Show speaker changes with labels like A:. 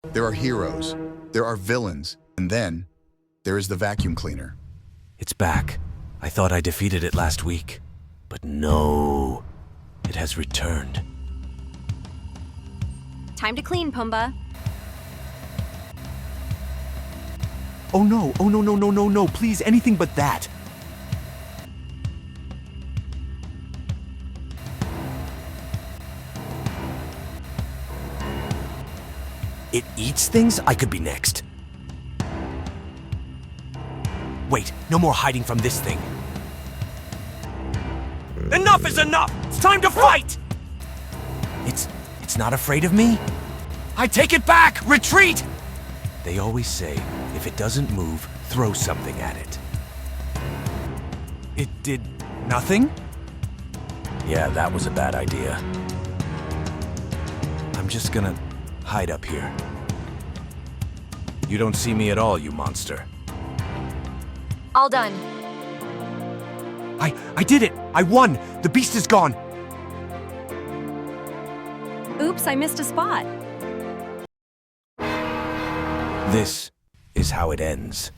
A: There are heroes, there are villains, and then there is the vacuum cleaner.
B: It's back. I thought I defeated it last week. But no, it has returned.
C: Time to clean, Pumba.
B: Oh no, no, please, anything but that. It eats things? I could be next. Wait, no more hiding from this thing. Enough is enough! It's time to fight! It's not afraid of me? I take it back! Retreat! They always say, if it doesn't move, throw something at it. It did nothing? Yeah, that was a bad idea. I'm just gonna hide up here. You don't see me at all, you monster.
C: All done.
B: I did it! I won! The beast is gone!
C: Oops, I missed a spot.
B: This is how it ends.